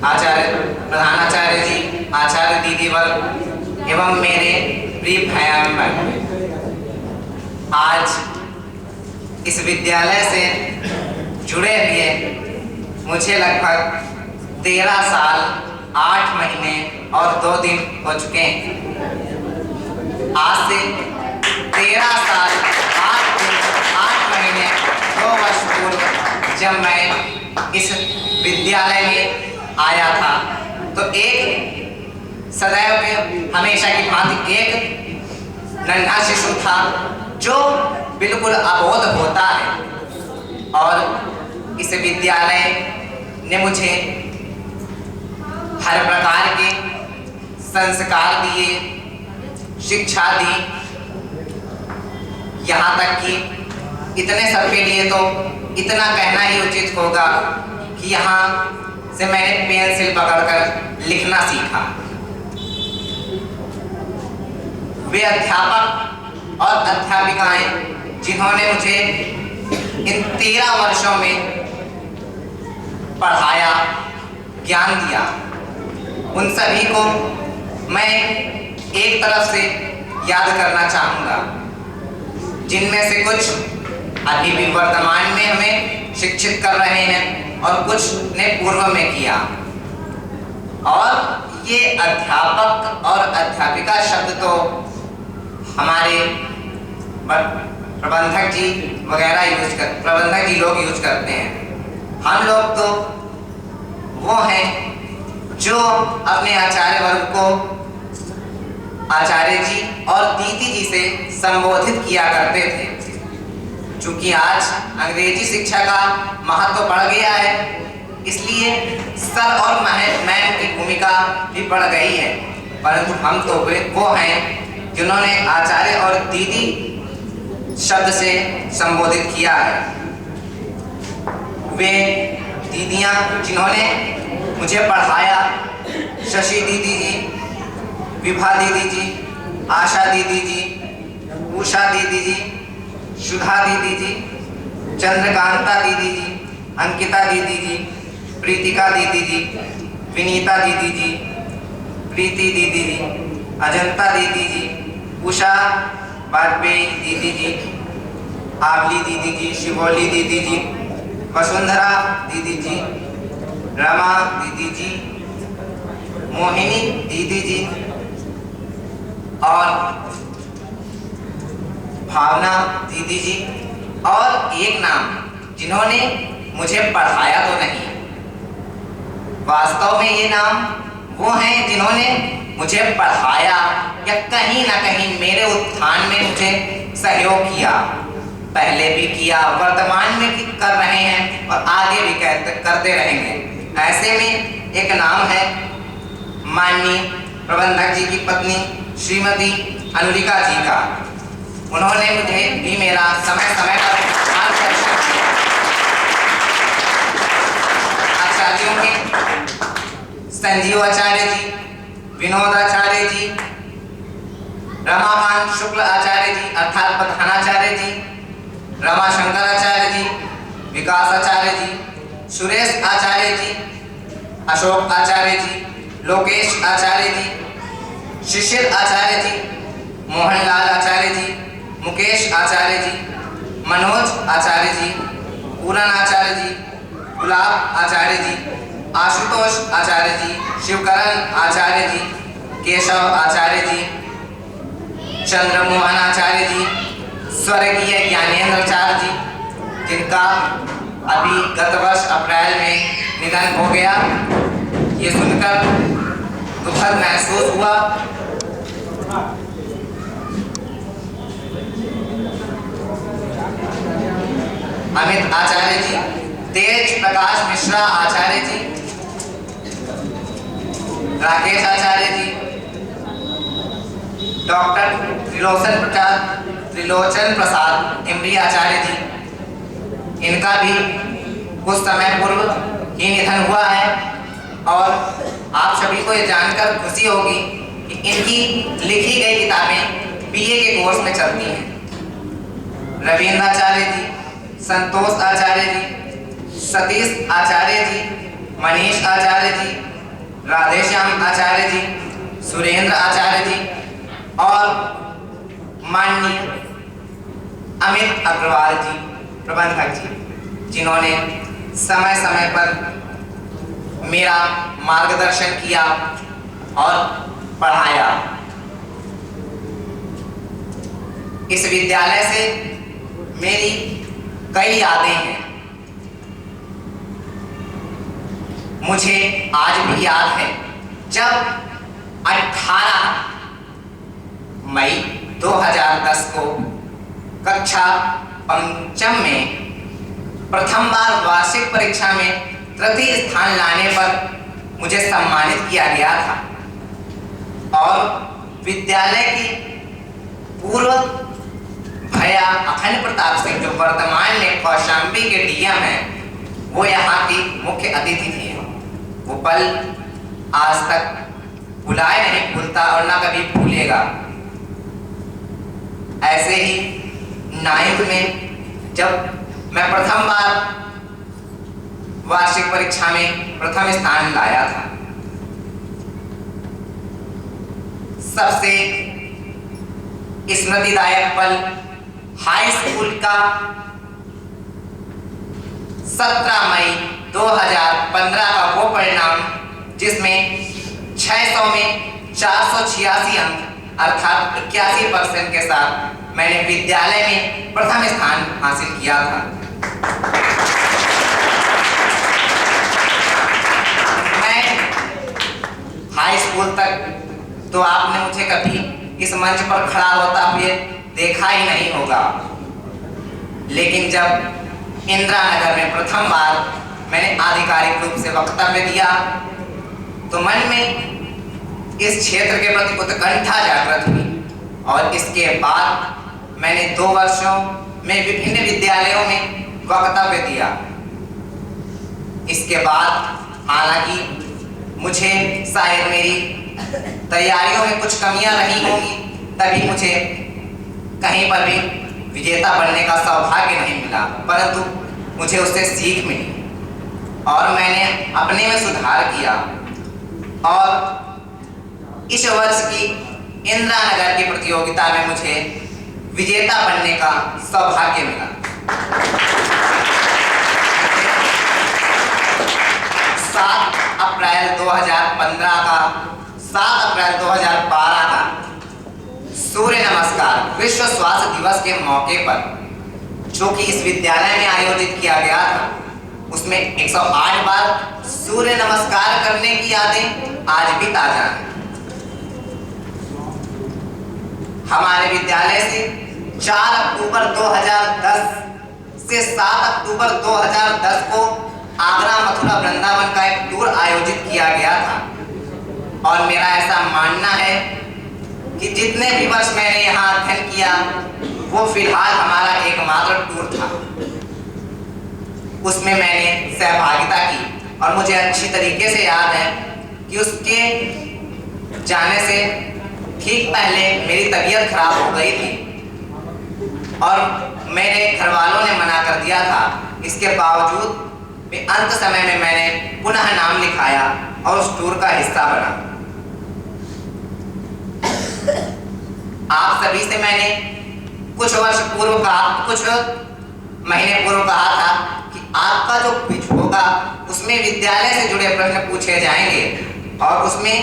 आचार्य प्रधानाचार्य जी, आचार्य दीदीवर एवं मेरे प्रिय भाई, आज इस विद्यालय से जुड़े हुए मुझे लगभग 13 साल 8 महीने और 2 दिन हो चुके हैं। आज से 13 साल 8 दिन 8 महीने 2 वर्ष पूर्व जब मैं इस विद्यालय में आया था तो एक सदैव के हमेशा की भांति एक नन्हा शिशु था जो बिल्कुल अबोध होता है, और इस विद्यालय ने मुझे हर प्रकार के संस्कार दिए, शिक्षा दी। यहाँ तक कि इतने सब के लिए तो इतना कहना ही उचित होगा कि यहाँ से मैंने पेंसिल पकड़कर लिखना सीखा। वे अध्यापक और अध्यापिकाएं जिन्होंने मुझे इन 13 वर्षों में पढ़ाया, ज्ञान दिया, उन सभी को मैं एक तरफ से याद करना चाहूँगा, जिनमें से कुछ अभी भी वर्तमान में हमें शिक्षित कर रहे हैं और कुछ ने पूर्व में किया। और ये अध्यापक और अध्यापिका शब्द तो हमारे प्रबंधक जी वगैरह प्रबंधक जी लोग यूज करते हैं। हम लोग तो वो हैं जो अपने आचार्य वर्ग को आचार्य जी और दीदी जी से संबोधित किया करते थे। चूंकि आज अंग्रेजी शिक्षा का महत्व बढ़ गया है, इसलिए सर और मैम की भूमिका भी बढ़ गई है, परंतु हम तो वो हैं जिन्होंने आचार्य और दीदी शब्द से संबोधित किया है। वे दीदियाँ जिन्होंने मुझे पढ़ाया, शशि दीदी जी, विभा दीदी जी, आशा दीदी जी, उषा दीदी जी, सुधा दीदी जी, चंद्रकांता दीदी जी, अंकिता दीदी जी, प्रीतिका दीदी जी, विनीता दीदी जी, प्रीति दीदी जी, अजंता दीदी जी, उषा वाजपेयी दीदी जी, आवली दीदी जी, शिवोली दीदी जी, वसुंधरा दीदी जी, रमा दीदी जी, मोहिनी दीदी जी और भावना दीदी जी, और एक नाम जिन्होंने मुझे पढ़ाया तो नहीं, वास्तव में ये नाम वो हैं जिन्होंने मुझे पढ़ाया या कहीं ना कहीं मेरे उत्थान में मुझे सहयोग किया। पहले भी किया, वर्तमान में कर रहे हैं और आगे भी करते रहेंगे। ऐसे में एक नाम है माननीय प्रबंधक जी की पत्नी श्रीमती अनुरिका जी का। उन्होंने मुझे भी मेरा समय समय पर मार्गदर्शन किया। आचार्यों के संजीव आचार्य जी, विनोद आचार्य जी, रमाकांत शुक्ल आचार्य जी अर्थात प्रधानाचार्य जी, रमाशंकर आचार्य जी, विकास आचार्य जी, सुरेश आचार्य जी, अशोक आचार्य जी, लोकेश आचार्य जी, शिशिर आचार्य जी, मोहनलाल आचार्य जी, मुकेश आचार्य जी, मनोज आचार्य जी, पूरन आचार्य जी, गुलाब आचार्य जी, आशुतोष आचार्य जी, शिवकरण आचार्य जी, केशव आचार्य जी, चंद्रमोहन आचार्य जी, स्वर्गीय ज्ञानेंद्र आचार्य जी, जिनका अभी गत वर्ष अप्रैल में निधन हो गया। ये सुनकर दुखद महसूस हुआ। अमित आचार्य जी, तेज प्रकाश मिश्रा आचार्य जी, राकेश आचार्य जी, डॉक्टर त्रिलोचन प्रसाद इमरी आचार्य जी, इनका भी कुछ समय पूर्व ही निधन हुआ है। और आप सभी को ये जानकर खुशी होगी कि इनकी लिखी गई किताबें बीए के कोर्स में चलती हैं। रविंद्र आचार्य जी, संतोष आचार्य जी, सतीश आचार्य जी, मनीष आचार्य जी, राधेश्याम आचार्य जी, सुरेंद्र आचार्य जी और माननीय अमित अग्रवाल जी प्रबंधक जी, जिन्होंने समय समय पर मेरा मार्गदर्शन किया और पढ़ाया। इस विद्यालय से मेरी कई यादें हैं। मुझे आज भी याद है जब 18 मई 2010 को कक्षा पंचम में प्रथम बार वार्षिक परीक्षा में तृतीय स्थान लाने पर मुझे सम्मानित किया गया था और विद्यालय की पूर्व भैया अखंड प्रताप सिंह, जो वर्तमान में कौशाम्बी के डीएम हैं, वो यहाँ की मुख्य अतिथि थे। वो पल आज तक भुलाए नहीं भूलता और ना कभी भूलेगा। ऐसे ही 9th में जब मैं प्रथम बार वार्षिक परीक्षा में प्रथम स्थान लाया था, सबसे स्मृतिदायक पल हाई स्कूल का 17 मई 2015 का वो परिणाम जिसमें 600 में 486 अंक अर्थात 81% के साथ मैंने विद्यालय में प्रथम स्थान हासिल किया था। मैं हाई स्कूल तक तो आपने मुझे कभी इस मंच पर खड़ा होता हुए देखा ही नहीं होगा, लेकिन जब इंदिरा नगर में प्रथम बार मैंने आधिकारिक रूप से वक्तव्य दिया तो मन में इस क्षेत्र के प्रति उत्कंठा जागृत हुई और इसके बाद मैंने 2 वर्षों में विभिन्न विद्यालयों में वक्तव्य दिया। इसके बाद हालांकि मुझे शायद मेरी तैयारियों में कुछ कमियां रही होंगी, तभी मुझे कहीं पर भी विजेता बनने का सौभाग्य नहीं मिला, परंतु मुझे उससे सीख मिली और मैंने अपने में सुधार किया और इस वर्ष की इंदिरा नगर की प्रतियोगिता में मुझे विजेता बनने का सौभाग्य मिला। 7 अप्रैल 2012 का सूर्य नमस्कार विश्व स्वास्थ्य दिवस के मौके पर, जो कि इस विद्यालय में आयोजित किया गया था, उसमें 108 बार सूर्य नमस्कार करने की यादें आज भी ताजा हैं। हमारे विद्यालय से 4 अक्टूबर 2010 से 7 अक्टूबर 2010 को आगरा, मथुरा, वृंदावन का एक टूर आयोजित किया गया था और मेरा ऐसा मानना है कि जितने भी वर्ष मैंने यहाँ अध्ययन किया वो फिलहाल हमारा एकमात्र टूर था। उसमें मैंने सहभागिता की और मुझे अच्छी तरीके से याद है कि उसके जाने से ठीक पहले मेरी तबीयत खराब हो गई थी और मेरे घर वालों ने मना कर दिया था। इसके बावजूद भी अंत समय में मैंने पुनः नाम लिखाया और उस टूर का हिस्सा बना। आप सभी से मैंने कुछ महीने पूर्व कहा था कि आपका जो क्विज होगा उसमें विद्यालय से जुड़े प्रश्न पूछे जाएंगे और उसमें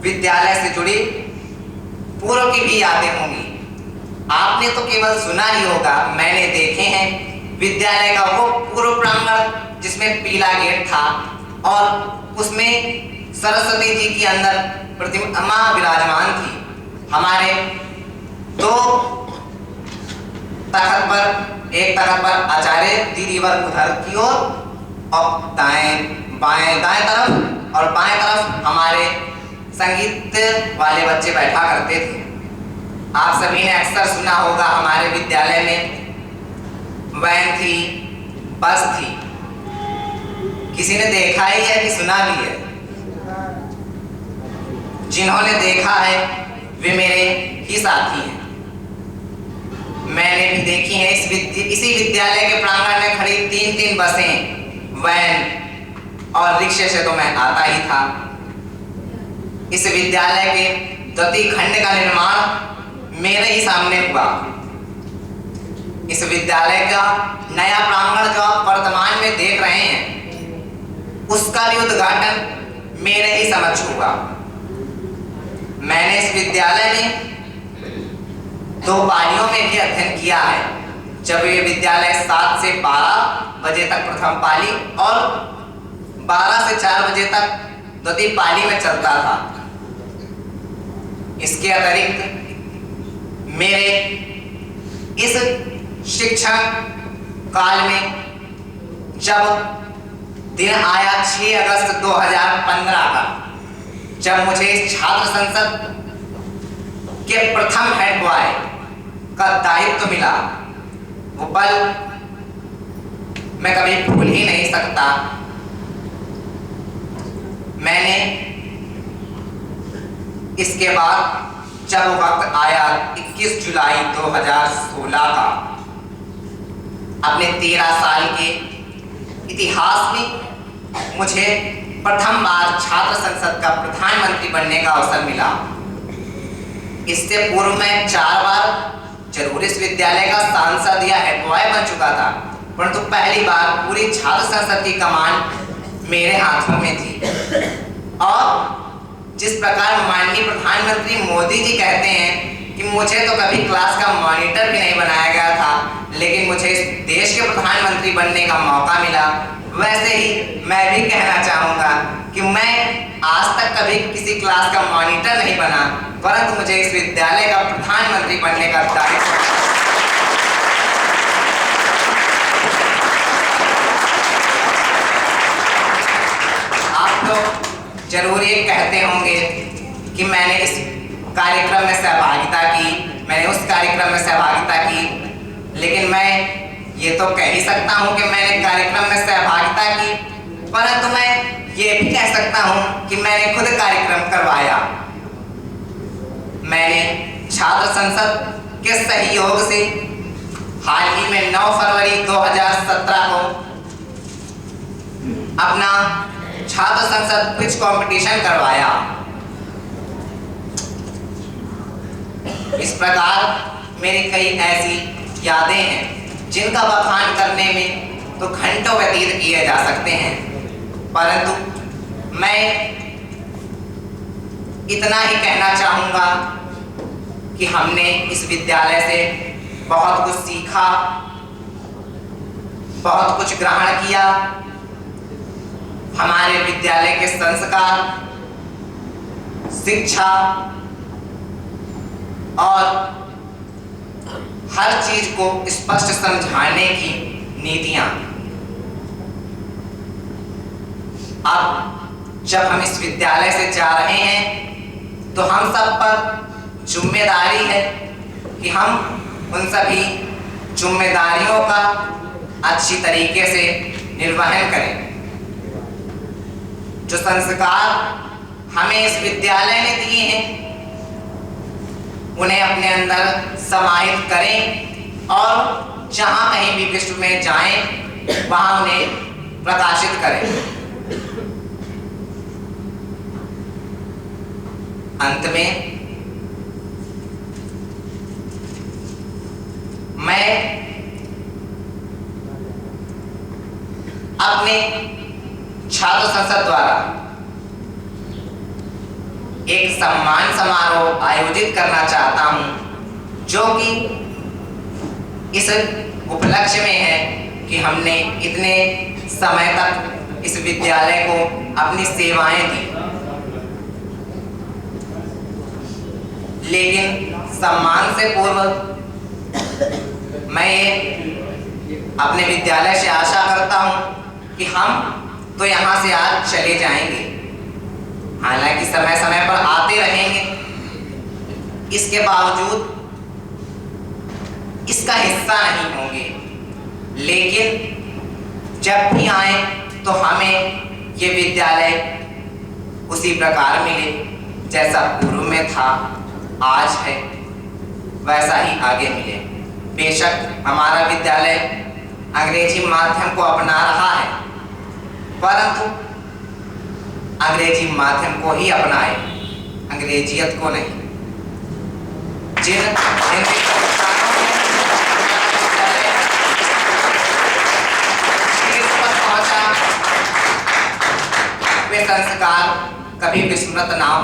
विद्यालय से जुड़ी पूर्व की भी यादें होंगी। आपने तो केवल सुना ही होगा, मैंने देखे हैं विद्यालय का वो पूर्व प्रांगण जिसमें पीला गेट था और उसमें सरस्वती जी की अंदर प्रतिमा विराजमान थी। हमारे 2 तखत पर, एक तखत पर आचार्य दीदीवर उधर की ओर और दाएं तरफ और बाएं तरफ हमारे संगीत वाले बच्चे बैठा करते थे। आप सभी ने अक्सर सुना होगा हमारे विद्यालय में वैन थी, बस थी। किसी ने देखा ही है कि सुना भी है? जिन्होंने देखा है वे मेरे ही साथी हैं। मैंने भी देखी है इसी विद्यालय के प्रांगण में खड़ी 3-3 बसें, वैन और रिक्शे से तो मैं आता ही था। इस विद्यालय के द्वितीय खंड का निर्माण मेरे ही सामने हुआ। इस विद्यालय का नया प्रांगण जो आप वर्तमान में देख रहे हैं, उसका भी उद्घाटन मेरे ही समक्ष हुआ। मैंने इस विद्यालय में 2 पालियों में भी अध्ययन किया है। जब ये विद्यालय 7 से 12 बजे तक प्रथम पाली और 12 से 4 बजे तक द्वितीय पाली में चलता था। इसके अतिरिक्त मेरे इस शिक्षण काल में जब दिन आया 6 अगस्त 2015 का, जब मुझे इस छात्र संसद के प्रथम हेड बॉय का दायित्व मिला, वो पल मैं कभी भूल ही नहीं सकता। मैंने इसके बाद जब वक्त आया 21 जुलाई 2016 का, अपने 13 साल के इतिहास में मुझे प्रथम बार छात्र संसद का प्रधानमंत्री बनने का अवसर मिला। इससे पूर्व मैं 4 बार जरूर इस विद्यालय का सांसद या हेड बॉय बन चुका था, परंतु पहली बार पूरी छात्र संसद की कमान मेरे हाथों में थी। और जिस प्रकार माननीय प्रधानमंत्री मोदी जी कहते हैं कि मुझे तो कभी क्लास का मॉनिटर भी नहीं बनाया गया था, लेकिन मुझे इस देश के प्रधानमंत्री बनने का मौका मिला, वैसे ही मैं भी कहना चाहूँगा कि मैं आज तक कभी किसी क्लास का मॉनिटर नहीं बना, परंतु मुझे इस विद्यालय का प्रधानमंत्री बनने का दायित्व। आप लोग जरूर ये कहते होंगे कि मैंने इस कार्यक्रम में सहभागिता की, मैंने उस कार्यक्रम में सहभागिता की, लेकिन मैं ये तो कह ही सकता हूँ कि मैंने कार्यक्रम में सहभागिता की, परंतु मैं ये भी कह सकता हूँ कि मैंने खुद कार्यक्रम करवाया। मैंने छात्र संसद के सहयोग से हाल ही में 9 फरवरी 2017 को अपना छात्र संसद क्विज कंपटीशन करवाया। इस प्रकार मेरी कई ऐसी यादें हैं जिनका बखान करने में तो घंटों व्यतीत किए जा सकते हैं, परंतु मैं इतना ही कहना चाहूँगा कि हमने इस विद्यालय से बहुत कुछ सीखा, बहुत कुछ ग्रहण किया। हमारे विद्यालय के संस्कार, शिक्षा और हर चीज को स्पष्ट समझाने की नीतियां। अब जब हम इस विद्यालय से जा रहे हैं तो हम सब पर जिम्मेदारी है कि हम उन सभी जिम्मेदारियों का अच्छी तरीके से निर्वहन करें। जो संस्कार हमें इस विद्यालय ने दिए हैं उन्हें अपने अंदर समाहित करें और जहां कहीं भी विश्व में जाएं वहां उन्हें प्रकाशित करें। अंत में मैं अपने छात्र संसद द्वारा एक सम्मान समारोह आयोजित करना चाहता हूं, जो कि इस उपलक्ष्य में है कि हमने इतने समय तक इस विद्यालय को अपनी सेवाएं दी, लेकिन सम्मान से पूर्व मैं अपने विद्यालय से आशा करता हूं कि हम तो यहाँ से आज चले जाएंगे, हालांकि समय समय पर आते रहेंगे, इसके बावजूद इसका हिस्सा नहीं होंगे, लेकिन जब भी आए तो हमें ये विद्यालय उसी प्रकार मिले जैसा पूर्व में था, आज है वैसा ही आगे मिले। बेशक हमारा विद्यालय अंग्रेजी माध्यम को अपना रहा है, परंतु अंग्रेजी माध्यम को ही अपनाए, अंग्रेजियत को नहीं। जिन हिंदी संस्थानों में शीर्ष पर पहुंचा, वे संस्कार कभी विस्मृत ना हो।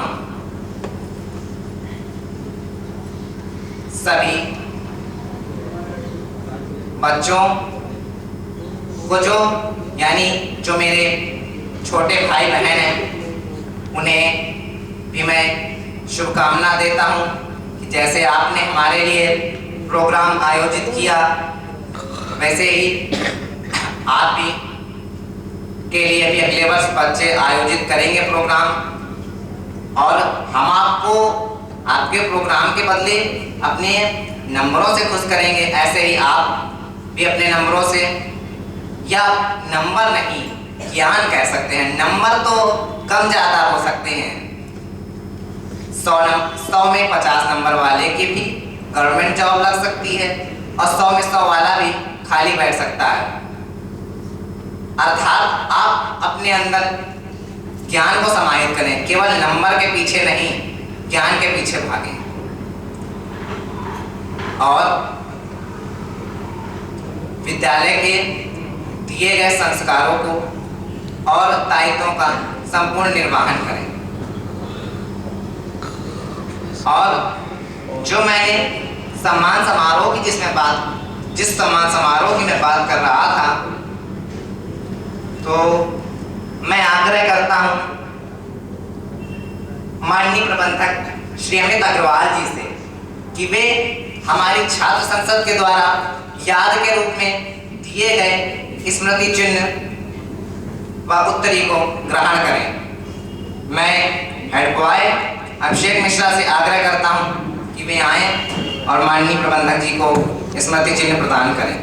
सभी बच्चों को जो मेरे छोटे भाई बहन हैं, उन्हें भी मैं शुभकामना देता हूं कि जैसे आपने हमारे लिए प्रोग्राम आयोजित किया, वैसे ही आप भी के लिए भी अगले वर्ष बच्चे आयोजित करेंगे प्रोग्राम। और हम आपको आपके प्रोग्राम के बदले अपने नंबरों से खुश करेंगे। ऐसे ही आप भी अपने नंबरों से, या नंबर नहीं, ज्ञान कह सकते हैं, नंबर तो कम ज़्यादा हो सकते हैं। 100 में 50 नंबर वाले की भी गवर्नमेंट जॉब लग सकती है, और 100 में 100 वाला भी खाली बैठ सकता है। अर्थात आप अपने अंदर ज्ञान को समाहित करें, केवल नंबर के पीछे नहीं, ज्ञान के पीछे भागें। और विद्यालय के दिए गए संस्कारों को और दायित्वों का संपूर्ण निर्वहन करें। और जो मैंने सम्मान समारोह की जिस सम्मान समारोह की मैं बात कर रहा था, तो मैं आग्रह करता हूं माननीय प्रबंधक श्री अमित अग्रवाल जी से कि वे हमारी छात्र संसद के द्वारा याद के रूप में दिए गए स्मृति चिन्ह व उत्तरी को ग्रहण करें। मैं हेड बॉय अभिषेक मिश्रा से आग्रह करता हूं कि वे आएं और माननीय प्रबंधक जी को स्मृति चिन्ह प्रदान करें।